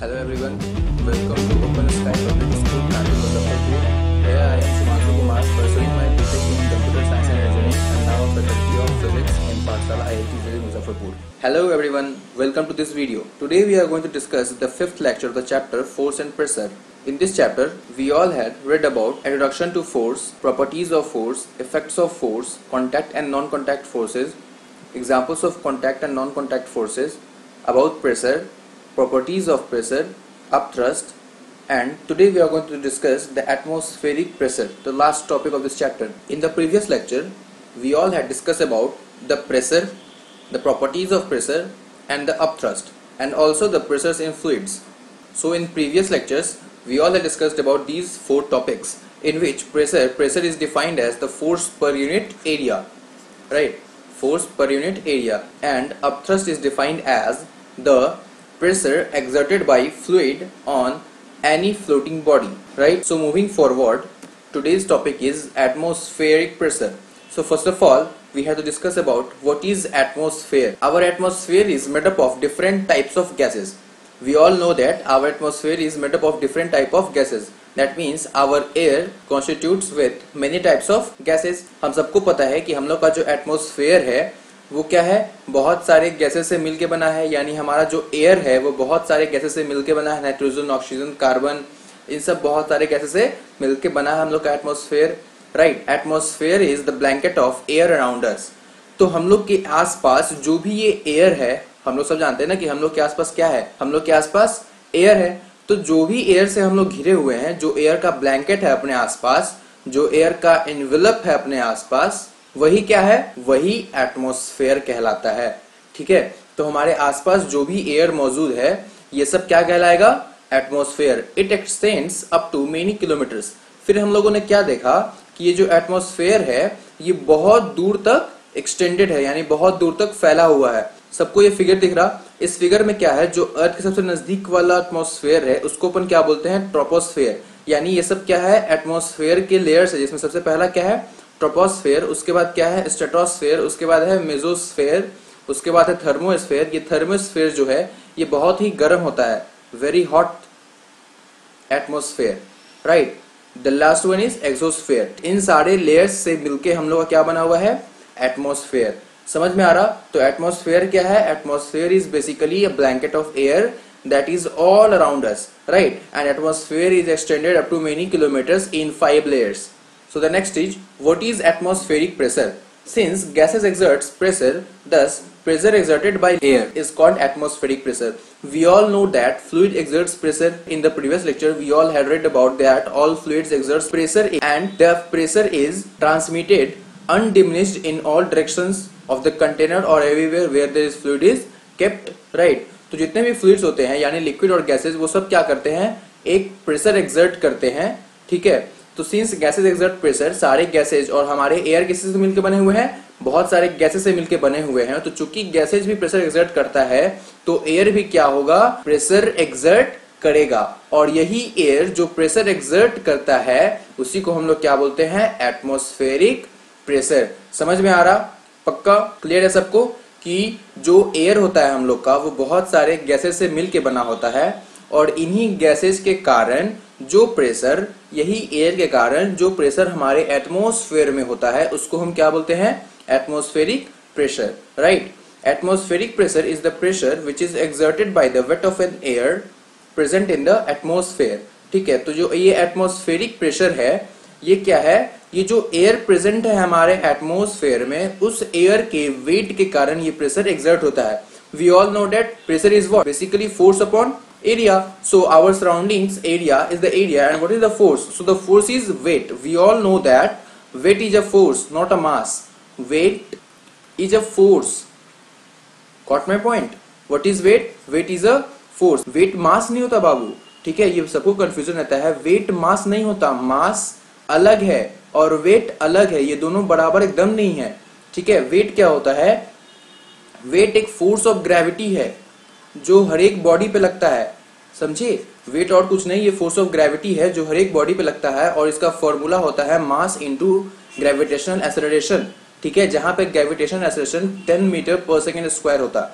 Hello everyone, welcome to Open Sky Public School, Untitled. Here I am Sumansu Kumar, pursuing my BTech in Computer Science and Engineering and now Faculty of Physics in Pathshala IIT Delhi Muzaffarpur. Hello everyone, welcome to this video. Today we are going to discuss the fifth lecture of the chapter Force and Pressure. In this chapter, we all had read about introduction to force, properties of force, effects of force, contact and non-contact forces, examples of contact and non-contact forces, about pressure, properties of pressure, upthrust, and today we are going to discuss the atmospheric pressure, the last topic of this chapter. In the previous lecture, we all had discussed about the pressure, the properties of pressure, and the upthrust, and also the pressures in fluids. So in previous lectures, we all had discussed about these four topics, in which pressure is defined as the force per unit area, right? Force per unit area, and upthrust is defined as the pressure exerted by fluid on any floating body, right? So moving forward, today's topic is atmospheric pressure. So first of all, we have to discuss about what is atmosphere. Our atmosphere is made up of different types of gases. We all know that our atmosphere is made up of different type of gases. That means our air constitutes with many types of gases. हम सबको पता है कि हम लोग का जो atmosphere है वो क्या है, बहुत सारे गैसेस से मिलके बना है. यानी हमारा जो एयर है वो बहुत सारे गैसेस से मिलके बना है. नाइट्रोजन, ऑक्सीजन, कार्बन, इन सब बहुत सारे गैसेस से मिलके बना है हम लोग का atmosphere, right. Atmosphere is the blanket of air around us. तो हम लोग के आसपास जो भी ये एयर है, हम लोग सब जानते हैं ना कि हम लोग के आसपास क्या है, हम लोग के आसपास एयर है. तो जो भी एयर से हम लोग घिरे हुए हैं, जो एयर का ब्लैंकेट है अपने आसपास, जो एयर का एनवेलप है अपने आसपास, वही क्या है, वही एटमॉस्फेयर कहलाता है. ठीक है, तो हमारे आसपास जो भी एयर मौजूद है ये सब क्या कहलाएगा, atmosphere. It extends up to many kilometres. फिर हम लोगों ने क्या देखा कि ये जो एटमॉस्फेयर है ये बहुत दूर तक एक्सटेंडेड है, यानी बहुत दूर तक फैला हुआ है. सबको ये फिगर दिख रहा. इस फिगर में क्या है, जो अर्थ के सबसे नजदीक वाला एटमॉस्फेयर है उसको अपन क्या बोलते हैं, ट्रोपोस्फेयर. यानी ये सब क्या है, एटमॉस्फेयर के लेयर्स है, जिसमें सबसे पहला क्या है, ट्रोपोस्फेयर. उसके बाद क्या है, स्ट्रेटोस्फेयर. उसके बाद है मेसोस्फेयर. उसके बाद है थर्मोस्फेयर. ये थर्मोस्फेयर जो है ये बहुत ही गर्म होता है, very hot atmosphere, right. The last one is exosphere. इन सारे लेयर्स से मिलके हम लोग का क्या बना हुआ है, एटमॉस्फेयर. समझ में आ रहा. तो एटमॉस्फेयर क्या है, atmosphere is basically a blanket of air that is all around us, right? And atmosphere is extended up to many kilometers in 5 layers. So the next is, what is atmospheric pressure? Since gases exerts pressure, thus pressure exerted by air is called atmospheric pressure. We all know that fluid exerts pressure. In the previous lecture we all had read about that all fluids exerts pressure, and the pressure is transmitted undiminished in all directions of the container or everywhere where there is fluid is kept, right? तो जितने भी fluids होते हैं यानी liquid और gases, वो सब क्या करते हैं, एक प्रेशर एक्सर्ट करते हैं. ठीक है, तो सिंस गैसेस एक्सर्ट प्रेशर, सारे गैसेज और हमारे एयर किसी से मिलकर बने हुए हैं, बहुत सारे गैसेस से मिलकर बने हुए हैं. तो चूंकि गैसेज भी प्रेशर एक्सर्ट करता है तो एयर भी क्या होगा, प्रेशर एक्सर्ट करेगा. और यही एयर जो प्रेशर एक्सर्ट करता है उसी को हम लोग क्या बोलते हैं, एटमॉस्फेरिक प्रेशर. समझ में आ रहा, पक्का क्लियर है सबको कि जो एयर होता है हम लोग का वो बहुत सारे गैसेस से मिलके बना होता है, और इन्हीं गैसेस के कारण जो प्रेशर, यही एयर के कारण जो प्रेशर हमारे एटमॉस्फेयर में होता है उसको हम क्या बोलते हैं, atmospheric pressure, right. Atmospheric pressure is the pressure which is exerted by the weight of an air present in the atmosphere. ठीक है, तो जो ये एटमॉस्फेरिक प्रेशर है ये क्या है, ये जो एयर प्रेजेंट है हमारे एटमॉस्फेयर में, उस एयर के वेट के कारण ये प्रेशर एक्सर्ट होता है. We all know that pressure is what, basically force upon area. So our surroundings area is the area, and what is the force? So the force is weight. We all know that weight is a force, not a mass. Weight is a force. Got my point? What is weight? Weight is a force. Weight mass नहीं होता बाबू. ठीक है, ये सबको confusion रहता है. Weight mass नहीं होता, मास अलग है और वेट अलग है, ये दोनों बराबर एकदम नहीं है. ठीक है, वेट क्या होता है, वेट एक फोर्स ऑफ ग्रेविटी है जो हर एक बॉडी पे लगता है. समझे, वेट और कुछ नहीं, ये फोर्स ऑफ ग्रेविटी है जो हर एक बॉडी पे लगता है, और इसका फॉर्मूला होता है मास इनटू ग्रेविटेशनल एक्सेलरेशन. ठीक है, जहां पे ग्रेविटेशनल एक्सेलरेशन 10 मीटर पर सेकेंड स्क्वायर होता.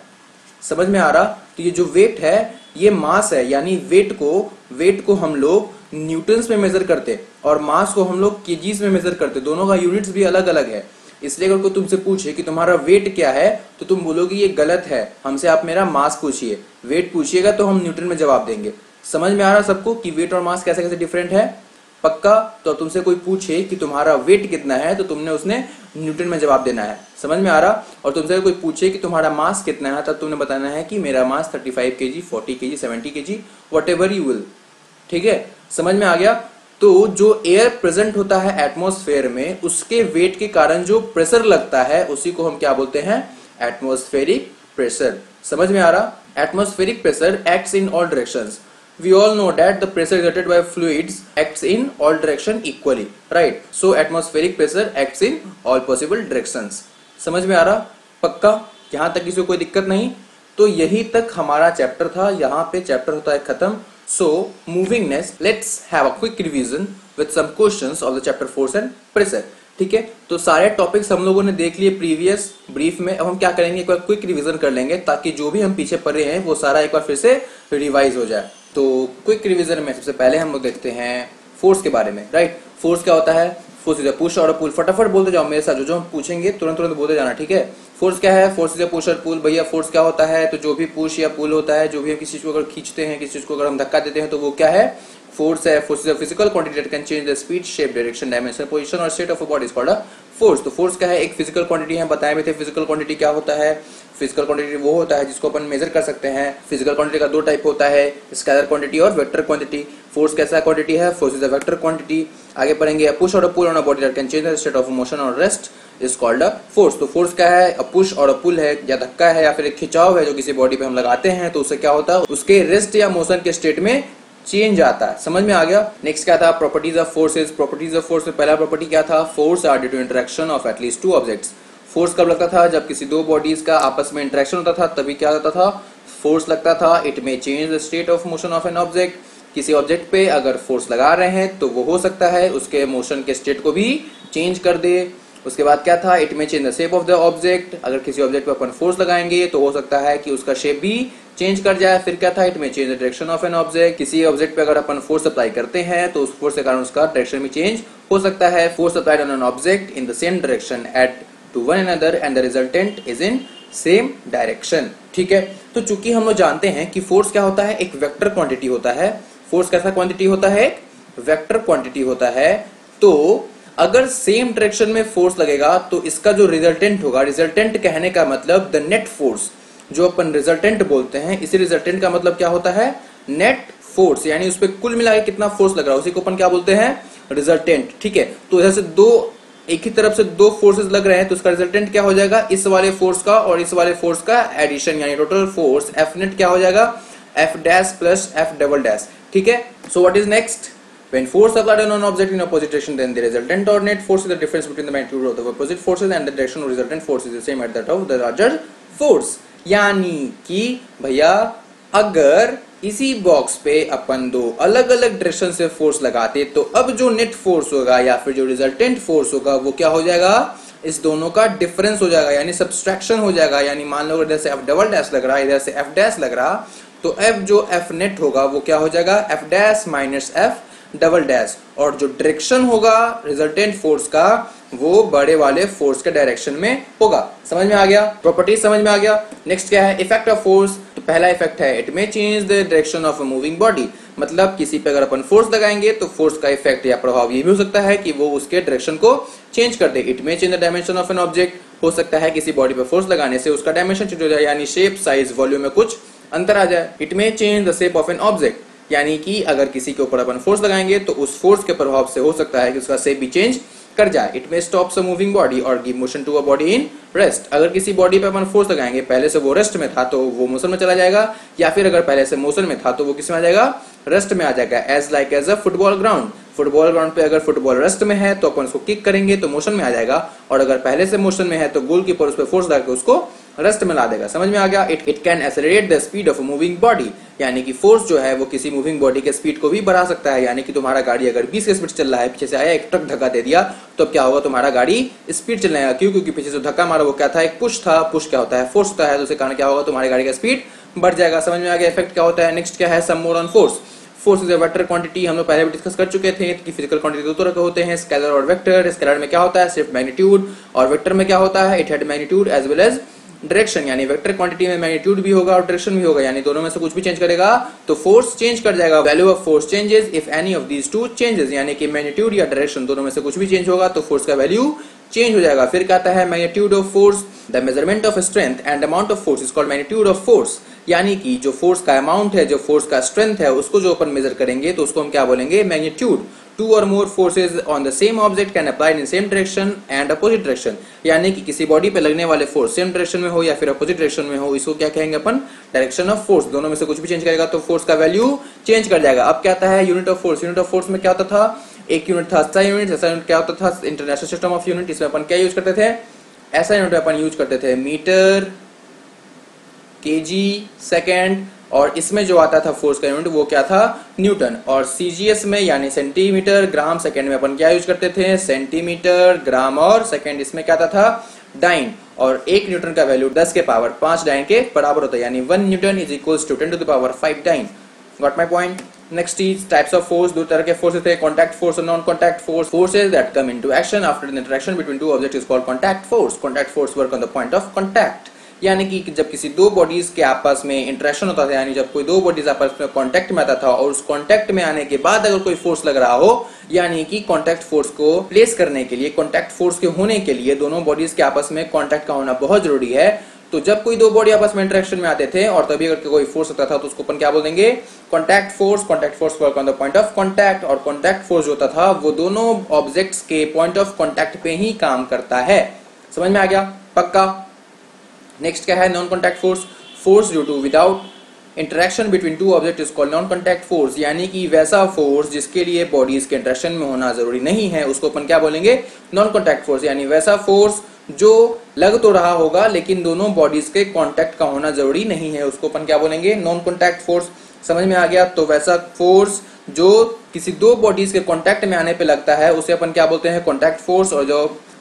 समझ में आ रहा. तो ये जो वेट है ये मास है, यानी वेट को हम लोग न्यूटन्स में मेजर करते और मास को हम लोग केजीज में मेजर करते, दोनों का यूनिट्स भी अलग अलग है। इसलिए अगर कोई तुमसे पूछे कि तुम्हारा वेट क्या है तो तुम बोलोगे ये गलत है, हमसे आप मेरा मास पूछिए। वेट पूछिएगा तो हम न्यूटन में जवाब देंगे। समझ में आ रहा सबको कि वेट और मास कैसे कैसे डिफरेंट है? पक्का? तो तुमसे कोई पूछे कि तुम्हारा वेट कितना है तो तुमने उसने न्यूटन में जवाब देना है। समझ में आ रहा? और तुमसे कोई पूछे कि तुम्हारा मास कितना है तब तुमने बताना है कि मेरा मास 35 kg, 40 kg, 70 kg, whatever you will। ठीक है, समझ में आ गया? तो जो एयर प्रेजेंट होता है एटमॉस्फेयर में, उसके वेट के कारण जो प्रेशर लगता है उसी को हम क्या बोलते हैं? Atmospheric pressure. समझ में आ रहा? Atmospheric pressure acts in all directions. We all know that the pressure exerted by fluids acts in all direction equally, right? So atmospheric pressure acts in all possible directions. समझ में आ रहा? पक्का? यहाँ तक किसी को कोई दिक्कत नहीं? तो यही तक हमारा चैप्टर था, यहाँ पे चैप्टर होता है खत्म। So moving next, let's have a quick revision with some questions of the chapter force and pressure. ठीक है, तो सारे टॉपिक्स हम लोगों ने देख लिए प्रीवियस ब्रीफ में। अब हम क्या करेंगे, एक बार क्विक रिवीजन कर लेंगे ताकि जो भी हम पीछे पढ़े हैं वो सारा एक बार फिर से रिवाइज हो जाए। तो क्विक रिवीजन में सबसे पहले हम लोग देखते हैं फोर्स के बारे में, राइट? फोर्स क्या होता है? फोर्स इज अ पुश और अ पुल। फटाफट बोलते जाओ मेरे साथ, जो जो हम पूछेंगे तुरंत तुरंत बोलते जाना, ठीक है? फोर्स क्या है? फोर्स इज अ पुश और पुल। भैया फोर्स क्या होता है? तो जो भी पुश या पुल होता है, जो भी हम किसी चीज को अगर खींचते हैं, किसी चीज को अगर हम धक्का देते हैं तो वो क्या है? फोर्स है। Force is a physical quantity that can change the speed, shape, direction, dimension, position और state of a body is called a force. तो फोर्स क्या है? एक फिजिकल क्वांटिटी है, बताए भी थे फिजिकल क्वांटिटी क्या होता है। फिजिकल क्वांटिटी वो होता है जिसको अपन मेजर कर सकते हैं। फिजिकल क्वांटिटी का दो टाइप होता है, स्केलर क्वांटिटी और वेक्टर क्वांटिटी। फोर्स कैसा क्वांटिटी है? Force is a vector quantity. आगे पढ़ेंगे, पुश और pull on a body that can change the state of motion और rest is called a force. तो फोर्स क्या है? अ पुश और अ पुल है, या धक्का है या फिर एक खिंचाव है जो किसी बॉडी पे हम लगाते हैं तो उससे क्या होता है? उसके रेस्ट या मोशन के स्टेट में चेंज आता है। समझ में आ गया? नेक्स्ट क्या था? Properties of forces. Properties of force में पहला प्रॉपर्टी क्या था? Force are due to interaction of at least two objects. Force कब लगता था? जब किसी दो बॉडीज का आपस में इंटरेक्शन होता था तभी क्या होता था? फोर्स लगता था। It may change the state of motion of an object. किसी ऑब्जेक्ट पे अगर फोर्स लगा रहे हैं तो वो हो सकता है उसके मोशन के स्टेट को भी चेंज कर दे। उसके बाद क्या था? It may change the shape of the object. अगर किसी ऑब्जेक्ट पे अपन फोर्स लगाएंगे तो हो सकता है कि उसका शेप भी चेंज कर जाए। फिर क्या था? It may change the direction of an object. किसी ऑब्जेक्ट पे अगर अपन फोर्स अप्लाई करते हैं तो उस फोर्स के कारण उसका डायरेक्शन भी चेंज हो सकता है। Force applied on an object in the same direction at to one another and the resultant is in same direction. ठीक है, तो चूंकि हम लोग जानते हैं कि फोर्स क्या होता है? एक वेक्टर क्वांटिटी होता है। फोर्स कैसा क्वांटिटी होता है? वेक्टर क्वांटिटी होता है। तो अगर सेम डायरेक्शन में फोर्स लगेगा तो इसका जो रिजल्टेंट होगा, रिजल्टेंट कहने का मतलब द नेट फोर्स, जो अपन रिजल्टेंट बोलते हैं, इसी रिजल्टेंट का मतलब क्या होता है? नेट फोर्स, यानी उस पर कुल मिला के कितना फोर्स लग रहा है उसी को अपन क्या बोलते हैं? रिजल्टेंट। ठीक है, तो जैसे दो एक ही तरफ से दो फोर्सेस लग रहे हैं तो उसका रिजल्टेंट क्या हो जाएगा? इस वाले फोर्स का और इस वाले फोर्स का एडिशन, यानी टोटल फोर्स एफ नेट क्या हो जाएगा? F dash plus F double dash. ठीक है, so what is next? When force applied on an object in opposite direction, then the resultant or net force is the difference between the magnitude of the opposite forces and the direction of resultant force is the same at that of the larger force। यानी कि भैया अगर इसी box पे अपन दो अलग अलग direction से फोर्स लगाते तो अब जो नेट फोर्स होगा या फिर जो रिजल्टेंट फोर्स होगा वो क्या हो जाएगा? इस दोनों का डिफरेंस हो जाएगा, यानी सब्सट्रैक्शन हो जाएगा। यानी मान लो इधर से एफ डबल डैश लग रहा है, इधर से एफ डैश लग रहा, तो एफ जो एफ नेट होगा वो क्या हो जाएगा? F dash minus F double dash, और जो डायरेक्शन होगा रिजल्टेंट फोर्स का वो बड़े वाले फोर्स के डायरेक्शन में होगा। समझ में आ गया? प्रॉपर्टी समझ में आ गया? नेक्स्ट क्या है? Effect of force. तो पहला इफेक्ट है it may change the direction of a moving body. मतलब किसी पे अगर अपन फोर्स लगाएंगे तो फोर्स का इफेक्ट या प्रभाव ये भी हो सकता है कि वो उसके डायरेक्शन को चेंज कर दे। It may change the dimension of an object. हो सकता है किसी बॉडी पे फोर्स लगाने से उसका डायमेंशन चेंज हो जाए, यानी शेप, साइज, वॉल्यूम में कुछ अंतर आ जाए। It may change the shape of an object, यानी कि अगर किसी के ऊपर अपन फोर्स लगाएंगे तो उस फोर्स के प्रभाव से हो सकता है कि उसका शेप भी चेंज कर जाए। It may stop a moving body और give motion to a body in rest. अगर किसी बॉडी पे अपन फोर्स लगाएंगे, पहले से वो रेस्ट में था तो वो मोशन में चला जाएगा, या फिर अगर पहले से मोशन में था तो वो किस में आ जाएगा? रेस्ट में आ जाएगा। As like as a football ground. Football ground पे अगर फुटबॉल रेस्ट में है तो अपन उसको किक करेंगे तो मोशन में आ जाएगा, और अगर पहले से मोशन में है तो गोलकीपर उस पर फोर्स लगा के उसको रेस्ट में ला देगा। समझ में आ गया? It can accelerate the speed of moving body, यानी कि फोर्स जो है वो किसी मूविंग बॉडी के स्पीड को भी बढ़ा सकता है। यानी कि तुम्हारा गाड़ी अगर 20 की स्पीड चल रहा है, पीछे से आया एक ट्रक धक्का दे दिया, तो अब क्या होगा? तुम्हारा गाड़ी स्पीड चलेगा। क्यों? क्योंकि पीछे से धक्का मारा वो क्या था? एक पुश था। पुश क्या होता है? फोर्स होता है। तो उसके कारण क्या होगा? तुम्हारी गाड़ी का स्पीड बढ़ जाएगा। समझ में आ गया इफेक्ट क्या होता है। नेक्स्ट क्या है, some more on force. Force is a vector quantity, हम लोग पहले भी डिस्कस कर चुके थे कि फिजिकल क्वांटिटी दो तरह के होते हैं, स्केलर और वेक्टर। स्केलर में क्या होता है, सिर्फ मैग्नीट्यूड, और वेक्टर में क्या होता है, it had magnitude as well as direction. यानी वेक्टर क्वांटिटी में मैग्नीट्यूड भी होगा और डायरेक्शन भी होगा, यानी दोनों में से कुछ भी चेंज करेगा तो फोर्स चेंज कर जाएगा। Value of force changes if any of these two changes, यानी कि मैग्नीट्यूड या डायरेक्शन दोनों में से कुछ भी चेंज होगा तो फोर्स का वैल्यू चेंज हो जाएगा। फिर कहता है magnitude of force, the measurement of strength and amount of force is called magnitude of force. यानी कि जो फोर्स का अमाउंट है, जो फोर्स का स्ट्रेंथ है, उसको जो अपन मेजर करेंगे तो उसको हम क्या बोलेंगे, मैग्नीट्यूड। टू और more forces on the same object can applied in same direction and opposite direction. यानी कि किसी बॉडी पे लगने वाले फोर्स सेम डायरेक्शन में हो या फिर अपोजिट डायरेक्शन में हो, इसको क्या कहेंगे अपन, डायरेक्शन ऑफ फोर्स। दोनों में से कुछ भी चेंज करेगा तो फोर्स का वैल्यू चेंज कर जाएगा। अब क्या आता है unit of force. Unit of force में क्या होता था, एक यूनिट था SI यूनिट। SI यूनिट क्या होता था, इंटरनेशनल सिस्टम ऑफ यूनिट। इसमें अपन क्या यूज करते थे, SI यूनिट अपन यूज करते थे मीटर, केजी, सेकेंड, और इसमें जो आता था फोर्स का यूनिट वो क्या था, न्यूटन। और CGS में यानी सेंटीमीटर, ग्राम, सेकेंड में अपन क्या यूज करते थे, सेंटीमीटर, ग्राम और सेकेंड। इसमें क्या आता था, डाइन। और एक न्यूटन का वैल्यू 10 के पावर 5 डाइन के बराबर होता है, यानी 1 newton is equals to 10 to the power 5 dyne. Got my point. Next is types of force. दो तरह के फोर्सेस थे, कॉन्टैक्ट फोर्स और non contact force. Forces that come into action after the interaction between two objects is called contact force. Contact force work on the point of contact. यानी कि जब किसी दो बॉडीज के आपस में इंटरेक्शन होता था, यानी जब कोई दो बॉडीज आपस में कांटेक्ट में आता था और उस कांटेक्ट में आने के बाद अगर कोई फोर्स लग रहा हो, यानी कि कांटेक्ट फोर्स को प्लेस करने के लिए, कांटेक्ट फोर्स के होने के लिए दोनों बॉडीज के आपस में कांटेक्ट का होना बहुत जरूरी है। तो जब कोई दो बॉडी आपस में इंटरेक्शन में आते थे और तभी अगर कोई फोर्स होता था तो उसको अपन क्या बोल देंगे, contact force. Contact force work on the point of contact. और कांटेक्ट फोर्स जो होता था वो दोनों ऑब्जेक्ट्स के पॉइंट ऑफ कांटेक्ट पे ही काम करता है। समझ में आ गया, पक्का। नेक्स्ट क्या है, non contact force. Force due to without interaction between two object is called non contact force. यानी कि वैसा फोर्स जिसके लिए बॉडीज के इंटरेक्शन में होना जरूरी नहीं है उसको अपन क्या बोलेंगे, नॉन कॉन्टैक्ट फोर्स। यानी वैसा फोर्स जो लग तो रहा होगा लेकिन दोनों बॉडीज के कांटेक्ट का होना जरूरी नहीं है, उसको अपन क्या बोलेंगे, नॉन कॉन्टैक्ट फोर्स। समझ में आ गया। तो वैसा फोर्स जो किसी दो बॉडीज के कांटेक्ट में आने पे लगता है उसे अपन क्या बोलते हैं, कॉन्टैक्ट फोर्स।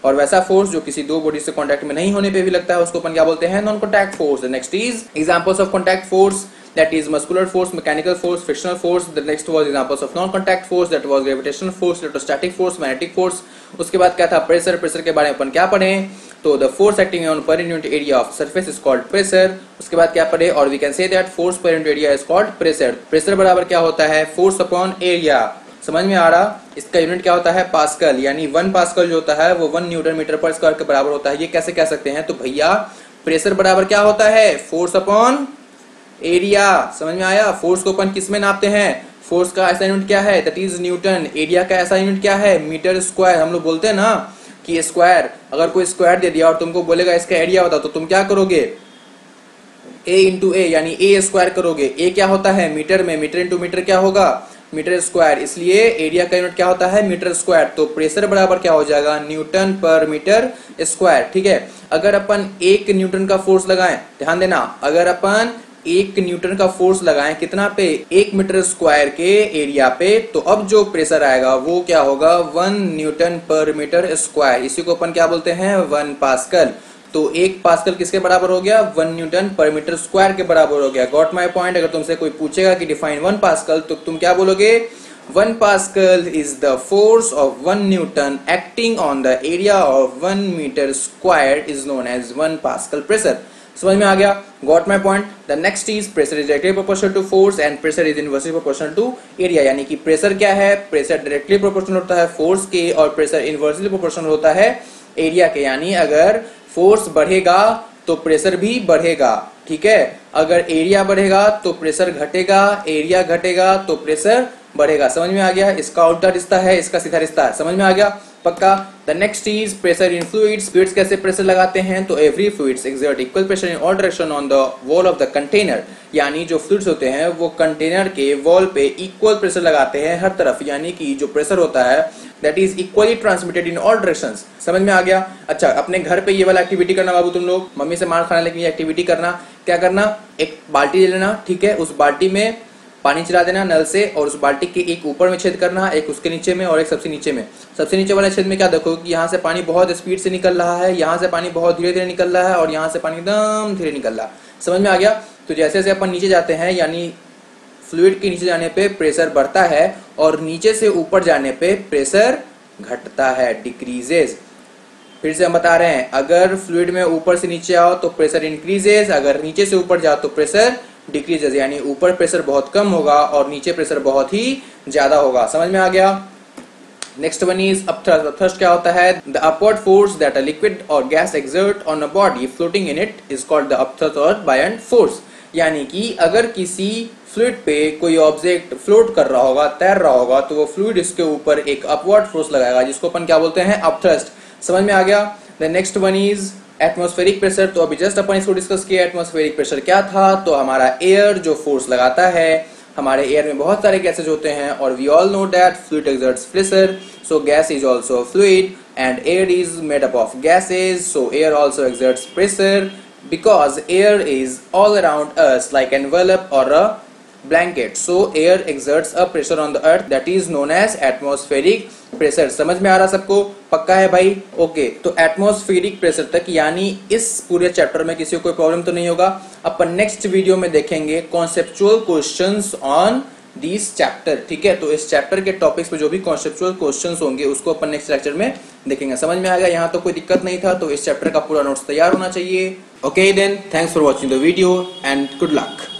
और वैसा फोर्स जो किसी दो बॉडी से कांटेक्ट में नहीं होने पे भी लगता है उसको अपन क्या बोलते हैं, non contact force. Next is examples of contact force, that is muscular force, mechanical force, frictional force. The next was examples of non-contact force, that was gravitational force, electrostatic force, magnetic force. उसके बाद क्या था, pressure. Pressure के बारे में अपन क्या पढ़े, तो the force acting on per unit area of surface is called pressure. उसके बाद क्या पढ़े, और we can say that force per unit area is called pressure. Pressure बराबर क्या होता है, force upon area। समझ में आ रहा, इसका यूनिट क्या होता है, पास्कल। यानी 1 पास्कल जो होता है वो 1 न्यूटन मीटर पर स्क्वायर के बराबर होता है। ये कैसे कह सकते हैं, तो भैया प्रेशर बराबर क्या होता है, फोर्स अपॉन एरिया। समझ में आया। फोर्स को अपन किस में नापते हैं, फोर्स का ऐसा यूनिट क्या है, दैट इज न्यूटन। एरिया का ऐसा यूनिट क्या है, मीटर स्क्वायर। हम लोग बोलते हैं ना कि स्क्वायर, अगर कोई स्क्वायर दे दिया और तुमको बोलेगा इसका एरिया बता, तो तुम क्या करोगे, a इंटू ए, यानी ए स्क्वायर करोगे। ए क्या होता है, मीटर में, मीटर इंटू मीटर क्या होगा, मीटर स्क्वायर। इसलिए एरिया का यूनिट क्या होता है, मीटर स्क्वायर। तो प्रेशर बराबर क्या हो जाएगा, न्यूटन पर मीटर स्क्वायर। ठीक है। अगर अपन 1 न्यूटन का फोर्स लगाएं, ध्यान देना, अगर अपन 1 न्यूटन का फोर्स लगाएं कितना पे, 1 मीटर स्क्वायर के एरिया पे, तो अब जो प्रेशर आएगा वो क्या होगा, 1 न्यूटन पर मीटर स्क्वायर। इसी को अपन क्या बोलते हैं, 1 पास्कल। तो 1 पास्कल किसके बराबर हो गया, 1 न्यूटन पर मीटर स्क्वायर के बराबर हो गया। Got my point. अगर तुमसे कोई पूछेगा कि डिफाइन 1 पास्कल, तो तुम क्या बोलोगे, 1 pascal is the force of 1 newton acting on the area of 1 metre square is known as 1 pascal pressure. समझ में आ गया, got my point. The next is pressure is directly proportional to force and pressure is inversely proportional to area. यानी कि pressure क्या है, pressure directly proportional होता है फोर्स के और प्रेशर इनवर्सली प्रोपोर्शनल होता है एरिया के। यानी अगर फोर्स बढ़ेगा तो प्रेशर भी बढ़ेगा। ठीक है। अगर एरिया बढ़ेगा तो प्रेशर घटेगा, एरिया घटेगा तो प्रेशर बढ़ेगा। समझ में आ गया। इसका उल्टा रिश्ता है, इसका सीधा रिश्ता है। समझ में आ गया, पक्का। The next is pressure in fluids. Fluids कैसे प्रेशर लगाते हैं, तो every fluids exert equal pressure in all direction on the wall of the container. यानी जो फ्लूइड्स होते हैं वो कंटेनर के वॉल पे इक्वल प्रेशर लगाते हैं हर तरफ। यानी कि जो प्रेशर होता है that is equally transmitted in all directions. समझ में आ गया। अच्छा, अपने घर पे ये वाला एक्टिविटी करना बाबू, तुम लोग मम्मी से मार खाना लेकिन ये एक्टिविटी करना। क्या करना, एक बाल्टी ले लेना, ठीक है, उस बाल्टी में पानी चला देना नल से, और उस बाल्टी के एक ऊपर में छेद करना, एक उसके नीचे में और एक सबसे नीचे में। सबसे नीचे वाले छेद में क्या देखो कि यहाँ से पानी बहुत स्पीड से निकल रहा है, यहाँ से पानी बहुत धीरे धीरे निकल रहा है और यहाँ से पानी एकदम धीरे निकल रहा है। समझ में आ गया। तो जैसे जैसे अपन नीचे जाते हैं यानी फ्लूइड के नीचे जाने पे प्रेशर बढ़ता है और नीचे से ऊपर जाने पे प्रेशर घटता है, डिक्रीजेज। फिर से हम बता रहे हैं, अगर फ्लूइड में ऊपर से नीचे आओ तो प्रेशर इंक्रीजेज, अगर नीचे से ऊपर जाओ तो प्रेशर डिक्रीजेज, यानी ऊपर प्रेशर बहुत कम होगा और नीचे प्रेशर बहुत ही ज्यादा होगा। समझ में आ गया? Next one is upthrust. Upthrust क्या होता है? The upward force that a liquid और gas exert on a body floating in it is called the upthrust और बायंट फोर्स। यानी कि अगर किसी फ्लूइड पे कोई ऑब्जेक्ट फ्लोट कर रहा होगा, तैर रहा होगा, तो वो फ्लूइड इसके ऊपर एक अपवर्ड फोर्स लगाएगा जिसको अपन क्या बोलते हैं? अपथ्रस्ट। समझ में आ गया? The next one is atmospheric pressure. तो अभी जस्ट अपन इसको डिस्कस किया। एटमॉस्फेरिक प्रेशर क्या था? तो हमारा एयर जो फोर्स लगाता है, हमारे एयर में बहुत सारे गैसेज होते हैं और we all know that fluid exerts pressure, so gas is also fluid and air is made up of gases, so air also exerts pressure because air is all around us like envelope or a blanket, so air exerts a pressure on the earth that is known as atmospheric pressure। समझ में आ रहा सबको? पक्का है भाई? Okay, तो atmospheric pressure तक यानी इस पूरे चैप्टर में किसी को कोई प्रॉब्लम तो नहीं होगा। अपन नेक्स्ट वीडियो में देखेंगे conceptual questions on this chapter. ठीक है, तो इस चैप्टर के टॉपिक्स पे जो भी कॉन्सेप्चुअल क्वेश्चंस होंगे उसको अपन नेक्स्ट लेक्चर में देखेंगे। समझ में आ गया? यहाँ तो कोई दिक्कत नहीं था, तो इस चैप्टर का पूरा नोट्स तैयार होना चाहिए। Okay then, thanks for watching the video and good luck.